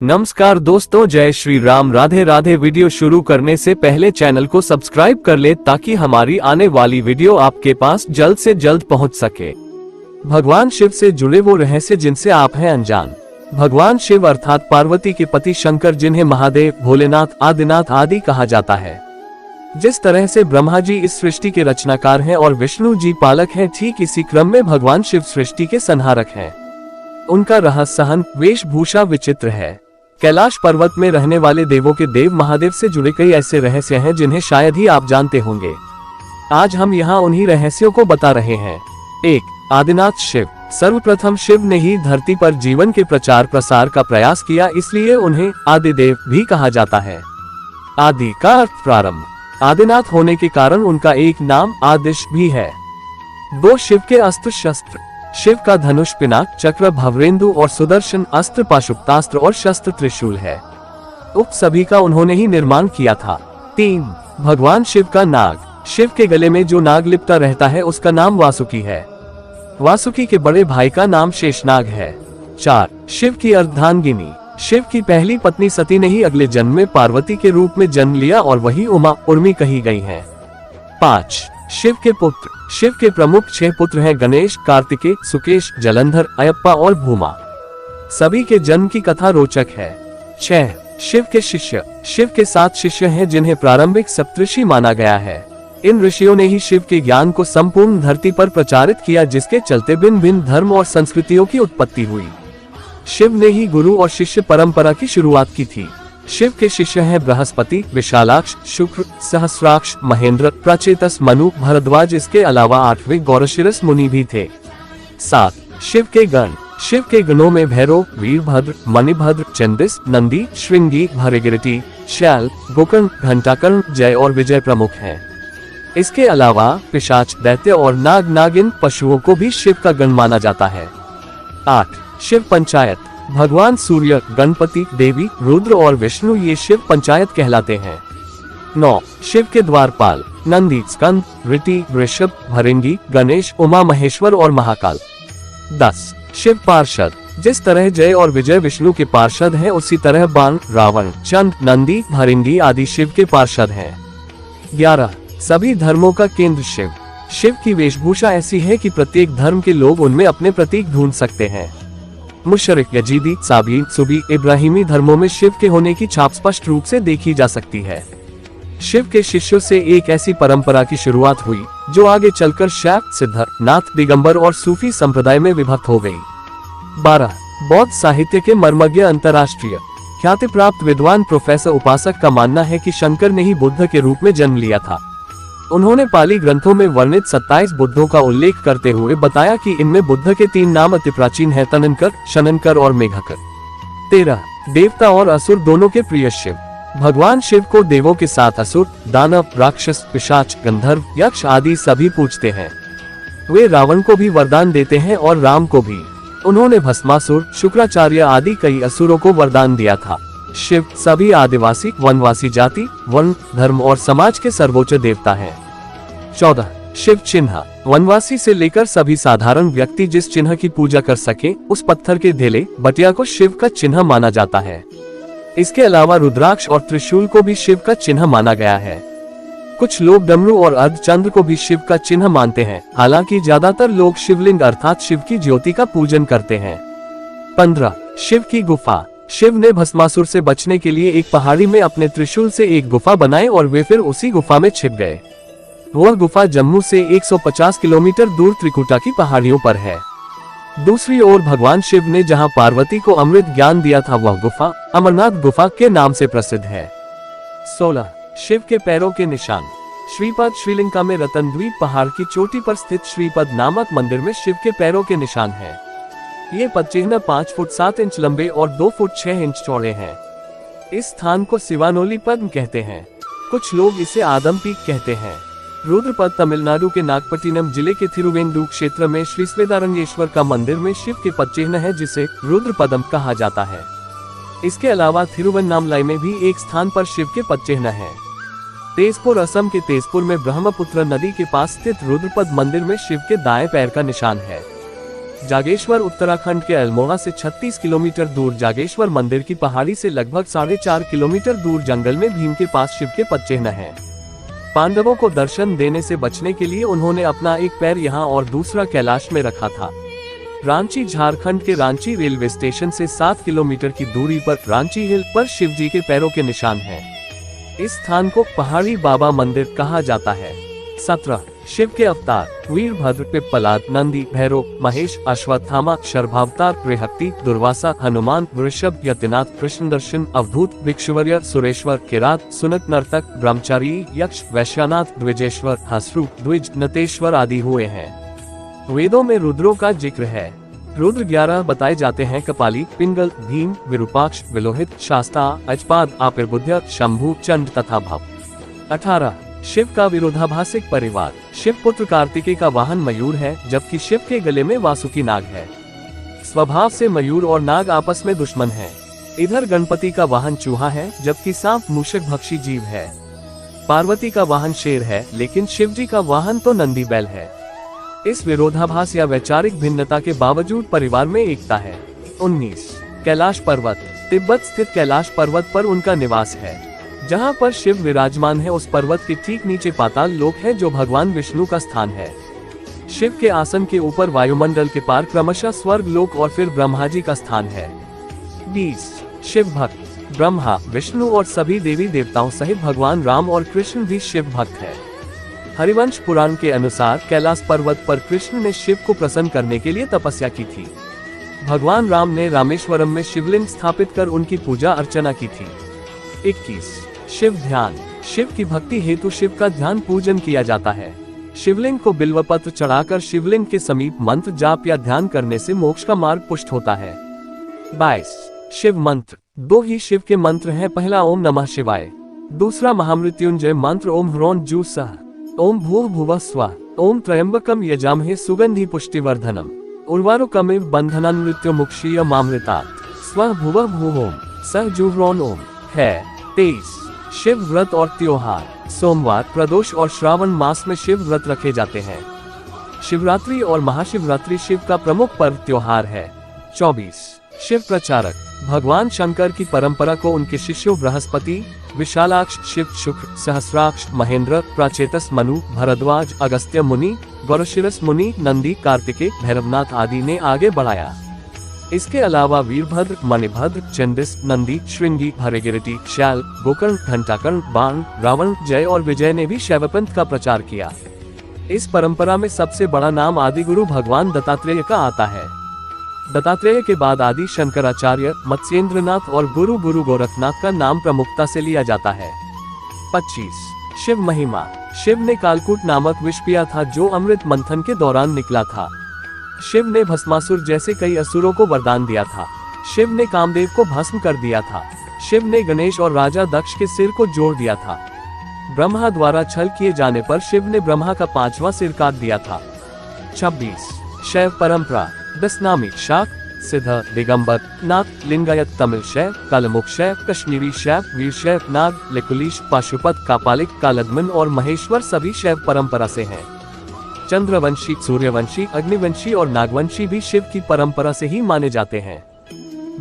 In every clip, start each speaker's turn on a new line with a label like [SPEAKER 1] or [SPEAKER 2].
[SPEAKER 1] नमस्कार दोस्तों, जय श्री राम, राधे राधे। वीडियो शुरू करने से पहले चैनल को सब्सक्राइब कर ले ताकि हमारी आने वाली वीडियो आपके पास जल्द से जल्द पहुंच सके। भगवान शिव से जुड़े वो रहस्य जिनसे आप हैं अनजान। भगवान शिव अर्थात पार्वती के पति शंकर, जिन्हें महादेव, भोलेनाथ, आदिनाथ आदि कहा जाता है। जिस तरह से ब्रह्मा जी इस सृष्टि के रचनाकार हैं और विष्णु जी पालक हैं, ठीक इसी क्रम में भगवान शिव सृष्टि के संहारक हैं। उनका रहस्य सहन, वेशभूषा विचित्र है। कैलाश पर्वत में रहने वाले देवों के देव महादेव से जुड़े कई ऐसे रहस्य हैं जिन्हें शायद ही आप जानते होंगे। आज हम यहाँ उन्हीं रहस्यों को बता रहे हैं। 1. आदिनाथ शिव। सर्वप्रथम शिव ने ही धरती पर जीवन के प्रचार प्रसार का प्रयास किया, इसलिए उन्हें आदिदेव भी कहा जाता है। आदि का अर्थ प्रारंभ। आदिनाथ होने के कारण उनका एक नाम आदिश भी है। 2. शिव के अस्त्र शस्त्र। शिव का धनुष, पिनाक, चक्र, भवरेंदु और सुदर्शन अस्त्र पाशुपतास्त्र और शस्त्र त्रिशूल है। उक्त सभी का उन्होंने ही निर्माण किया था। 3. भगवान शिव का नाग। शिव के गले में जो नाग लिपटा रहता है उसका नाम वासुकी है। वासुकी के बड़े भाई का नाम शेषनाग है। 4. शिव की अर्धांगिनी। शिव की पहली पत्नी सती ने ही अगले जन्म में पार्वती के रूप में जन्म लिया और वही उमा, उर्मी कही गई है। 5. शिव के पुत्र। शिव के प्रमुख 6 पुत्र हैं: गणेश, कार्तिकेय, सुकेश, जलंधर, अयप्पा और भूमा। सभी के जन्म की कथा रोचक है। 6. शिव के शिष्य। शिव के 7 शिष्य हैं जिन्हें प्रारंभिक सप्तऋषि माना गया है। इन ऋषियों ने ही शिव के ज्ञान को संपूर्ण धरती पर प्रचारित किया, जिसके चलते भिन्न भिन्न धर्म और संस्कृतियों की उत्पत्ति हुई। शिव ने ही गुरु और शिष्य परंपरा की शुरुआत की थी। शिव के शिष्य हैं बृहस्पति, विशालाक्ष, शुक्र, सहस्राक्ष, महेंद्र, प्रचेतस, मनु, भरद्वाज। इसके अलावा 8वें गौरशिरस मुनि भी थे। 7. शिव के गण। शिव के गणों में भैरव, वीरभद्र, मणिभद्र, चंदिस, नंदी, श्रृंगी, भृगुरिटी, शैल, गोकर्ण, घंटाकर्ण, जय और विजय प्रमुख हैं। इसके अलावा पिशाच, दैत्य और नाग, नागिन पशुओं को भी शिव का गण माना जाता है। 8. शिव पंचायत। भगवान सूर्य, गणपति, देवी, रुद्र और विष्णु ये शिव पंचायत कहलाते हैं। 9. शिव के द्वारपाल। नंदी, स्कंद, ऋति, वृषभ, भृंगी, गणेश, उमा महेश्वर और महाकाल। 10. शिव पार्षद। जिस तरह जय और विजय विष्णु के पार्षद हैं, उसी तरह बाण, रावण, चंद, नंदी, भृंगी आदि शिव के पार्षद हैं। 11. सभी धर्मों का केंद्र शिव। शिव की वेशभूषा ऐसी है कि प्रत्येक धर्म के लोग उनमें अपने प्रतीक ढूंढ सकते हैं। मुशरिक, यजीदी, साबी, सुबी, इब्राहिमी धर्मों में शिव के होने की छाप स्पष्ट रूप से देखी जा सकती है। शिव के शिष्यों से एक ऐसी परंपरा की शुरुआत हुई जो आगे चलकर शैव, सिद्ध, नाथ, दिगंबर और सूफी संप्रदाय में विभक्त हो गई। 12. बौद्ध साहित्य के मर्मज्ञ अंतर्राष्ट्रीय ख्याति प्राप्त विद्वान प्रोफेसर उपासक का मानना है कि शंकर ने ही बुद्ध के रूप में जन्म लिया था। उन्होंने पाली ग्रंथों में वर्णित 27 बुद्धों का उल्लेख करते हुए बताया कि इनमें बुद्ध के 3 नाम अति प्राचीन हैं: तननकर, शननकर और मेघकर। 13. देवता और असुर दोनों के प्रिय शिव। भगवान शिव को देवों के साथ असुर, दानव, राक्षस, पिशाच, गंधर्व, यक्ष आदि सभी पूजते हैं। वे रावण को भी वरदान देते हैं और राम को भी। उन्होंने भस्मासुर, शुक्राचार्य आदि कई असुरों को वरदान दिया था। शिव सभी आदिवासी, वनवासी जाति, वर्ण, धर्म और समाज के सर्वोच्च देवता हैं। 14. शिव चिन्ह। वनवासी से लेकर सभी साधारण व्यक्ति जिस चिन्ह की पूजा कर सके, उस पत्थर के ढेले, बटिया को शिव का चिन्ह माना जाता है। इसके अलावा रुद्राक्ष और त्रिशूल को भी शिव का चिन्ह माना गया है। कुछ लोग डमरू और अर्धचंद्र को भी शिव का चिन्ह मानते हैं, हालांकि ज्यादातर लोग शिवलिंग अर्थात शिव की ज्योति का पूजन करते हैं। 15. शिव की गुफा। शिव ने भस्मासुर से बचने के लिए एक पहाड़ी में अपने त्रिशूल से एक गुफा बनाई और वे फिर उसी गुफा में छिप गए। वह गुफा जम्मू से 150 किलोमीटर दूर त्रिकुटा की पहाड़ियों पर है। दूसरी ओर भगवान शिव ने जहां पार्वती को अमृत ज्ञान दिया था, वह गुफा अमरनाथ गुफा के नाम से प्रसिद्ध है। 16. शिव के पैरों के निशान। श्रीपद श्रीलंका में रतनद्वीप पहाड़ की चोटी पर स्थित श्रीपद नामक मंदिर में शिव के पैरों के निशान हैं। ये पदचिह्न 5 फुट 7 इंच लंबे और 2 फुट 6 इंच चौड़े हैं। इस स्थान को शिवानोली पद्म कहते हैं। कुछ लोग इसे आदम पीक कहते हैं। रुद्रपद तमिलनाडु के नागपट्टिनम जिले के थिरुवेंदु क्षेत्र में श्री स्वेदारंगेश्वर का मंदिर में शिव के पदचिह्न है, जिसे रुद्रपदम कहा जाता है। इसके अलावा थिरुवन्नामलाई में भी एक स्थान पर शिव के पदचिह्न है। तेजपुर, असम के तेजपुर में ब्रह्मपुत्र नदी के पास स्थित रुद्रपद मंदिर में शिव के दाएं पैर का निशान है। जागेश्वर उत्तराखंड के अल्मोड़ा से 36 किलोमीटर दूर जागेश्वर मंदिर की पहाड़ी से लगभग 4.5 किलोमीटर दूर जंगल में भीम के पास शिव के पदचिह्न हैं। पांडवों को दर्शन देने से बचने के लिए उन्होंने अपना एक पैर यहाँ और दूसरा कैलाश में रखा था। रांची झारखंड के रांची रेलवे स्टेशन से 7 किलोमीटर की दूरी पर रांची हिल पर शिव जी के पैरों के निशान हैं। इस स्थान को पहाड़ी बाबा मंदिर कहा जाता है। 17 शिव के अवतार वीरभद्र, पिप्पलाद, नंदी, भैरव, महेश, अश्वत्थामा, शर्भावतार, बृहस्पति, दुर्वासा, हनुमान, वृषभ, यतिनाथ, कृष्णदर्शन, अवधूत, भिक्षुवर्य, सुरेश्वर, किरात, सुनक, नर्तक, ब्रह्मचारी, यक्ष, वैश्यनाथ, द्विजेश्वर, हसरू, द्विज, नतेश्वर आदि हुए हैं। वेदों में रुद्रों का जिक्र है। रुद्र 11 बताए जाते हैं। कपाली, पिंगल, भीम, विरूपाक्ष, विलोहित, शास्ता, अजपाद, आपिर्बुद्ध, शंभु, चंड तथा भव। 18 शिव का विरोधाभासिक परिवार। शिव पुत्र कार्तिकेय का वाहन मयूर है, जबकि शिव के गले में वासुकी नाग है। स्वभाव से मयूर और नाग आपस में दुश्मन हैं। इधर गणपति का वाहन चूहा है, जबकि सांप मूषक भक्षी जीव है। पार्वती का वाहन शेर है, लेकिन शिव जी का वाहन तो नंदी बैल है। इस विरोधाभास या वैचारिक भिन्नता के बावजूद परिवार में एकता है। 19 कैलाश पर्वत। तिब्बत स्थित कैलाश पर्वत पर उनका निवास है। जहां पर शिव विराजमान है, उस पर्वत के ठीक नीचे पाताल लोक है, जो भगवान विष्णु का स्थान है। शिव के आसन के ऊपर वायुमंडल के पार क्रमशः स्वर्ग लोक और फिर ब्रह्मा जी का स्थान है। 20 शिव भक्त। ब्रह्मा, विष्णु और सभी देवी देवताओं सहित भगवान राम और कृष्ण भी शिव भक्त है। हरिवंश पुराण के अनुसार कैलाश पर्वत पर कृष्ण ने शिव को प्रसन्न करने के लिए तपस्या की थी। भगवान राम ने रामेश्वरम में शिवलिंग स्थापित कर उनकी पूजा अर्चना की थी। 21 शिव ध्यान। शिव की भक्ति हेतु शिव का ध्यान पूजन किया जाता है। शिवलिंग को बिल्वपत्र चढ़ाकर शिवलिंग के समीप मंत्र जाप या ध्यान करने से मोक्ष का मार्ग पुष्ट होता है। 22 शिव मंत्र। 2 ही शिव के मंत्र हैं। पहला ओम नमः शिवाय, दूसरा महामृत्युंजय मंत्र ओम ह्रौं जू सह, ओम भूः भुवः स्वः, ओम त्र्यंबकम यजामहे सुगंधि पुष्टिवर्धनम, उर्वारुकमिव बंधनान्मृत्युमुक्षीय मामृतात्, स्वः भुवः भुवः ओम सह जुह्रौं ओम है। 23 शिव व्रत और त्योहार। सोमवार, प्रदोष और श्रावण मास में शिव व्रत रखे जाते हैं। शिवरात्रि और महाशिवरात्रि शिव का प्रमुख पर्व त्योहार है। 24 शिव प्रचारक। भगवान शंकर की परंपरा को उनके शिष्यों बृहस्पति, विशालाक्ष, शिव शुक्र, सहस्राक्ष, महेंद्र, प्राचेतस मनु, भरद्वाज, अगस्त्य मुनि, गौरशिरस मुनि, नंदी, कार्तिकेय, भैरवनाथ आदि ने आगे बढ़ाया। इसके अलावा वीरभद्र, मणिभद्र, चंडिस, नंदी, श्रृंगी, भरेगिरिटी, शैल, गोकर्ण, घंटाकर्ण, बाण, रावण, जय और विजय ने भी शैवपंथ का प्रचार किया। इस परंपरा में सबसे बड़ा नाम आदिगुरु भगवान दत्तात्रेय का आता है। दत्तात्रेय के बाद आदि शंकराचार्य, मत्स्येंद्रनाथ और गुरु गोरखनाथ का नाम प्रमुखता से लिया जाता है। 25 शिव महिमा। शिव ने कालकूट नामक विष पिया था, जो अमृत मंथन के दौरान निकला था। शिव ने भस्मासुर जैसे कई असुरों को वरदान दिया था। शिव ने कामदेव को भस्म कर दिया था। शिव ने गणेश और राजा दक्ष के सिर को जोड़ दिया था। ब्रह्मा द्वारा छल किए जाने पर शिव ने ब्रह्मा का 5वां सिर काट दिया था। 26 शैव परंपरा। दशनामी शाक, सिद्ध, दिगंबर, नाथ, लिंगायत, तमिल शैव, कालमुख शैव, कश्मीरी शैव, वीरशैव, नाग, लेकुलीश, पाशुपत, कापालिक, कालदमन और महेश्वर सभी शैव परंपरा से हैं। चंद्रवंशी, सूर्यवंशी, अग्निवंशी और नागवंशी भी शिव की परंपरा से ही माने जाते हैं।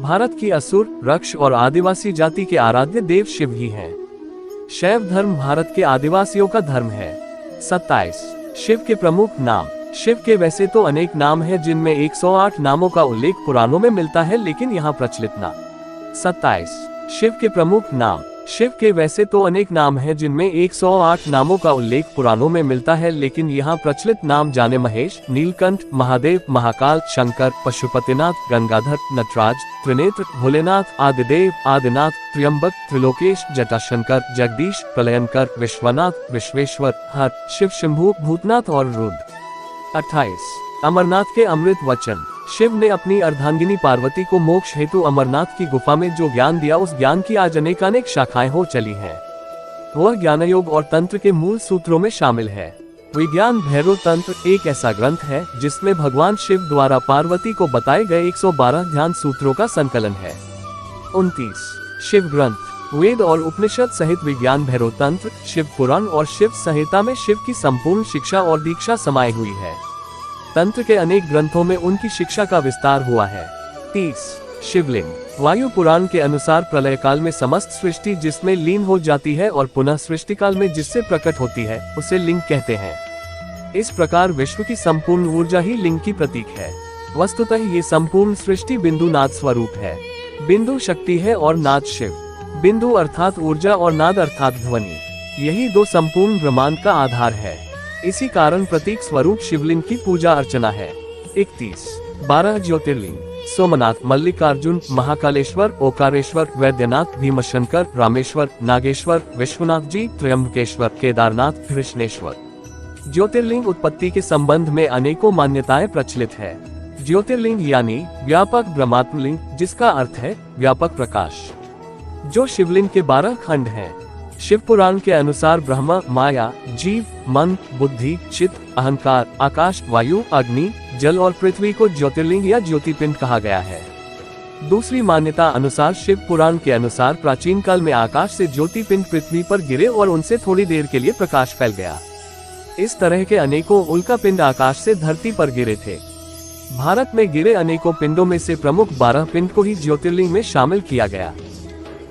[SPEAKER 1] भारत की असुर, रक्ष और आदिवासी जाति के आराध्य देव शिव ही हैं। शैव धर्म भारत के आदिवासियों का धर्म है। 27 शिव के प्रमुख नाम। शिव के वैसे तो अनेक नाम हैं, जिनमें 108 नामों का उल्लेख पुराणों में मिलता है, लेकिन यहाँ प्रचलित नाम। 27 शिव के प्रमुख नाम। शिव के वैसे तो अनेक नाम हैं, जिनमें 108 नामों का उल्लेख पुराणों में मिलता है, लेकिन यहाँ प्रचलित नाम जाने महेश, नीलकंठ, महादेव, महाकाल, शंकर, पशुपतिनाथ, गंगाधर, नटराज, त्रिनेत्र, भोलेनाथ, आदिदेव, आदिनाथ, त्र्यंबक, त्रिलोकेश, जटाशंकर, जगदीश, प्रलयंकर, विश्वनाथ, विश्वेश्वर, हर, शिव शंभु, भूतनाथ और रुद्र। 28 अमरनाथ के अमृत वचन। शिव ने अपनी अर्धांगिनी पार्वती को मोक्ष हेतु अमरनाथ की गुफा में जो ज्ञान दिया, उस ज्ञान की आज अनेकानेक शाखाएं हो चली हैं। वह ज्ञानयोग और तंत्र के मूल सूत्रों में शामिल है। विज्ञान भैरव तंत्र एक ऐसा ग्रंथ है जिसमें भगवान शिव द्वारा पार्वती को बताए गए 112 ध्यान सूत्रों का संकलन है। 29 शिव ग्रंथ। वेद और उपनिषद सहित विज्ञान भैरव तंत्र, शिव पुराण और शिव संहिता में शिव की संपूर्ण शिक्षा और दीक्षा समाई हुई है। तंत्र के अनेक ग्रंथों में उनकी शिक्षा का विस्तार हुआ है। 30 शिवलिंग। वायु पुराण के अनुसार प्रलय काल में समस्त सृष्टि जिसमें लीन हो जाती है और पुनः सृष्टि काल में जिससे प्रकट होती है उसे लिंग कहते हैं। इस प्रकार विश्व की संपूर्ण ऊर्जा ही लिंग की प्रतीक है। वस्तुतः ये संपूर्ण सृष्टि बिंदु नाद स्वरूप है। बिंदु शक्ति है और नाद शिव। बिंदु अर्थात ऊर्जा और नाद अर्थात ध्वनि, यही दो संपूर्ण ब्रह्मांड का आधार है। इसी कारण प्रतीक स्वरूप शिवलिंग की पूजा अर्चना है। 31 12 ज्योतिर्लिंग। सोमनाथ, मल्लिकार्जुन, महाकालेश्वर, ओकारेश्वर, वैद्यनाथ, भीमशंकर, रामेश्वर, नागेश्वर, विश्वनाथ जी, त्र्यंबकेश्वर, केदारनाथ, कृष्णेश्वर। ज्योतिर्लिंग उत्पत्ति के संबंध में अनेकों मान्यताएं प्रचलित है। ज्योतिर्लिंग यानी व्यापक ब्रह्मात्मलिंग, जिसका अर्थ है व्यापक प्रकाश, जो शिवलिंग के 12 खंड हैं। शिव पुराण के अनुसार ब्रह्मा, माया, जीव, मन, बुद्धि, चित्त, अहंकार, आकाश, वायु, अग्नि, जल और पृथ्वी को ज्योतिर्लिंग या ज्योतिपिंड कहा गया है। दूसरी मान्यता अनुसार शिव पुराण के अनुसार प्राचीन काल में आकाश से ज्योतिपिंड पृथ्वी पर गिरे और उनसे थोड़ी देर के लिए प्रकाश फैल गया। इस तरह के अनेकों उल्का पिंड आकाश से धरती पर गिरे थे। भारत में गिरे अनेकों पिंडों में से प्रमुख 12 पिंड को ही ज्योतिर्लिंग में शामिल किया गया।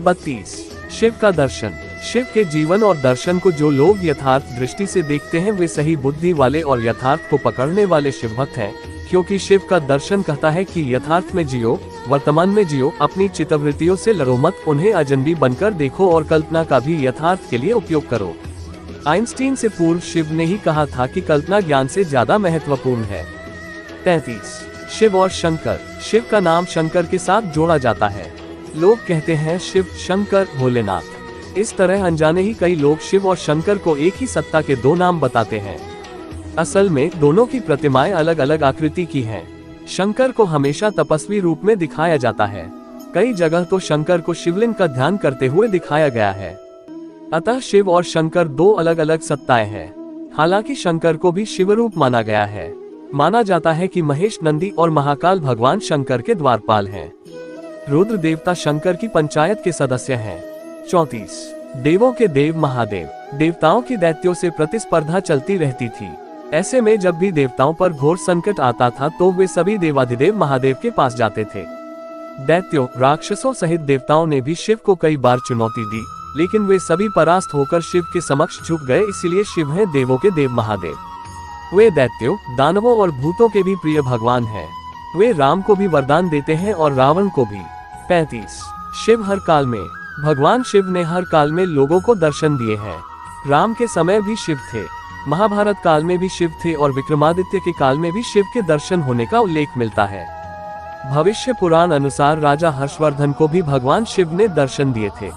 [SPEAKER 1] 32 शिव का दर्शन। शिव के जीवन और दर्शन को जो लोग यथार्थ दृष्टि से देखते हैं वे सही बुद्धि वाले और यथार्थ को पकड़ने वाले शिव भक्त हैं, क्योंकि शिव का दर्शन कहता है कि यथार्थ में जियो, वर्तमान में जियो, अपनी चित्तवृत्तियों से लड़ो मत, उन्हें अजनबी बनकर देखो और कल्पना का भी यथार्थ के लिए उपयोग करो। आइंस्टीन से पूर्व शिव ने ही कहा था कि कल्पना ज्ञान से ज्यादा महत्वपूर्ण है। 33 शिव और शंकर। शिव का नाम शंकर के साथ जोड़ा जाता है। लोग कहते हैं शिव, शंकर, भोलेनाथ। इस तरह अनजाने ही कई लोग शिव और शंकर को एक ही सत्ता के दो नाम बताते हैं। असल में दोनों की प्रतिमाएं अलग अलग आकृति की हैं। शंकर को हमेशा तपस्वी रूप में दिखाया जाता है। कई जगह तो शंकर को शिवलिंग का ध्यान करते हुए दिखाया गया है। अतः शिव और शंकर दो अलग अलग सत्ताएं हैं। हालांकि शंकर को भी शिवरूप माना गया है। माना जाता है कि महेश, नंदी और महाकाल भगवान शंकर के द्वारपाल हैं। रुद्र देवता शंकर की पंचायत के सदस्य हैं। 34 देवों के देव महादेव। देवताओं की दैत्यों से प्रतिस्पर्धा चलती रहती थी। ऐसे में जब भी देवताओं पर घोर संकट आता था तो वे सभी देवाधिदेव महादेव के पास जाते थे। दैत्यों, राक्षसों सहित देवताओं ने भी शिव को कई बार चुनौती दी, लेकिन वे सभी परास्त होकर शिव के समक्ष झुक गए। इसलिए शिव हैं देवों के देव महादेव। वे दैत्यों, दानवों और भूतों के भी प्रिय भगवान हैं। वे राम को भी वरदान देते हैं और रावण को भी। 35 शिव हर काल में। भगवान शिव ने हर काल में लोगों को दर्शन दिए हैं। राम के समय भी शिव थे, महाभारत काल में भी शिव थे और विक्रमादित्य के काल में भी शिव के दर्शन होने का उल्लेख मिलता है। भविष्य पुराण अनुसार राजा हर्षवर्धन को भी भगवान शिव ने दर्शन दिए थे।